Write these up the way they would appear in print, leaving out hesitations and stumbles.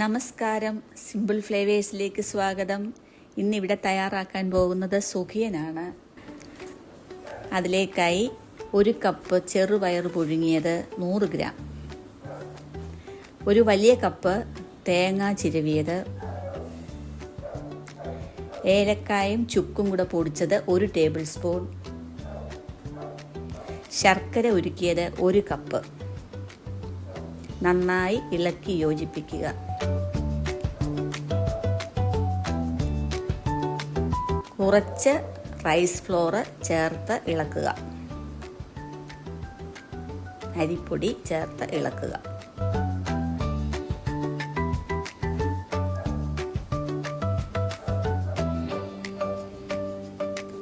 നമസ്കാരം, സിമ്പിൾ ഫ്ലേവേഴ്സിലേക്ക് സ്വാഗതം. ഇന്നിവിടെ തയ്യാറാക്കാൻ പോകുന്നത് സുഖിയനാണ്. അതിലേക്കായി 1 കപ്പ് ചെറുപയർ പുഴുങ്ങിയത് 100 ഗ്രാം, ഒരു വലിയ കപ്പ് തേങ്ങ ചിരവിയത്, ഏലക്കായും ചുക്കും കൂടെ പൊടിച്ചത് 1 ടേബിൾ സ്പൂൺ, ശർക്കര ഉരുക്കിയത് 1 കപ്പ്. നന്നായി ഇളക്കി യോജിപ്പിക്കുക. കുറച്ച് റൈസ് ഫ്ലോർ ചേർത്ത് ഇളക്കുക. അരിപ്പൊടി ചേർത്ത് ഇളക്കുക.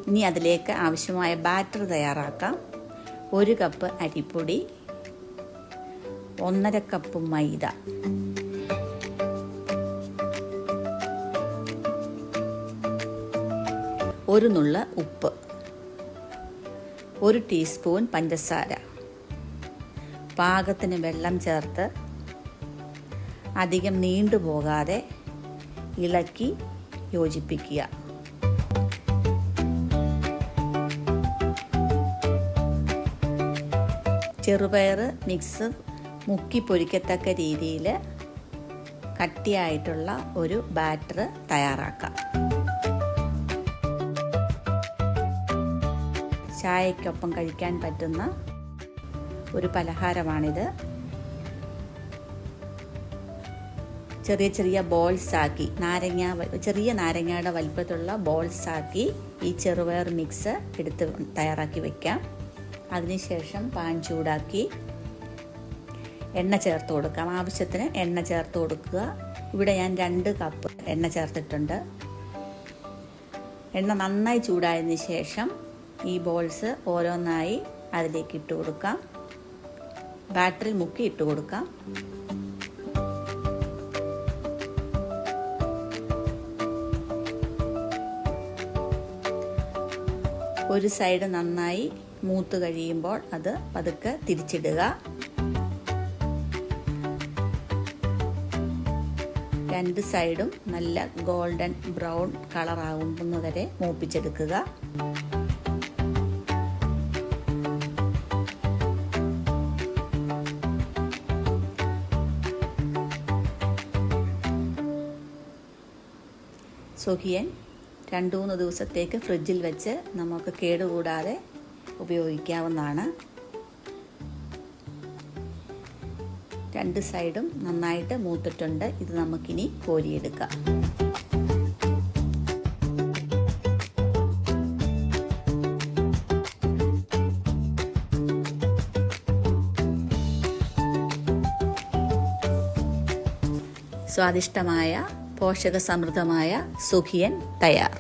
ഇനി അതിലേക്ക് ആവശ്യമായ ബാറ്റർ തയ്യാറാക്കാം. 1 കപ്പ് അരിപ്പൊടി, 1.5 കപ്പ് മൈദ, 1 നുള്ള ഉപ്പ്, 1 ടീസ്പൂൺ പഞ്ചസാര, പാകത്തിന് വെള്ളം ചേർത്ത് അധികം നീണ്ടുപോകാതെ ഇളക്കി യോജിപ്പിക്കുക. ചെറുപയർ മിക്സ് മുക്കി പൊരിക്കത്തക്ക രീതിയിൽ കട്ടിയായിട്ടുള്ള ഒരു ബാറ്റർ തയ്യാറാക്കാം. ചായക്കൊപ്പം കഴിക്കാൻ പറ്റുന്ന ഒരു പലഹാരമാണിത്. ചെറിയ ചെറിയ ബോൾസാക്കി, ചെറിയ നാരങ്ങയുടെ വലിപ്പത്തിലുള്ള ബോൾസാക്കി ഈ ചെറുപയർ മിക്സ് എടുത്ത് തയ്യാറാക്കി വയ്ക്കാം. അതിനുശേഷം പാൻ ചൂടാക്കി എണ്ണ ചേർത്ത് കൊടുക്കാം. ആവശ്യത്തിന് എണ്ണ ചേർത്ത് കൊടുക്കുക. ഇവിടെ ഞാൻ 2 കപ്പ് എണ്ണ ചേർത്തിട്ടുണ്ട്. എണ്ണ നന്നായി ചൂടായതിന് ശേഷം ഈ ബോൾസ് ഓരോന്നായി അതിലേക്ക് ഇട്ട് കൊടുക്കാം. ബാറ്ററിൽ മുക്കി ഇട്ട് കൊടുക്കാം. ഒരു സൈഡ് നന്നായി മൂത്ത് കഴിയുമ്പോൾ അത് പതുക്കെ തിരിച്ചിടുക. 2 സൈഡും നല്ല ഗോൾഡൻ ബ്രൗൺ കളർ ആകുന്നതുവരെ മൂപ്പിച്ചെടുക്കുക. സുഖിയൻ 2-3 ദിവസത്തേക്ക് ഫ്രിഡ്ജിൽ വെച്ച് നമുക്ക് കേടുകൂടാതെ ഉപയോഗിക്കാവുന്നതാണ്. 2 സൈഡും നന്നായിട്ട് മൂത്തിട്ടുണ്ട്. ഇത് നമുക്കിനി കോരിയെടുക്കാം. സ്വാദിഷ്ടമായ പോഷകസമൃദ്ധമായ സുഖിയൻ തയ്യാർ.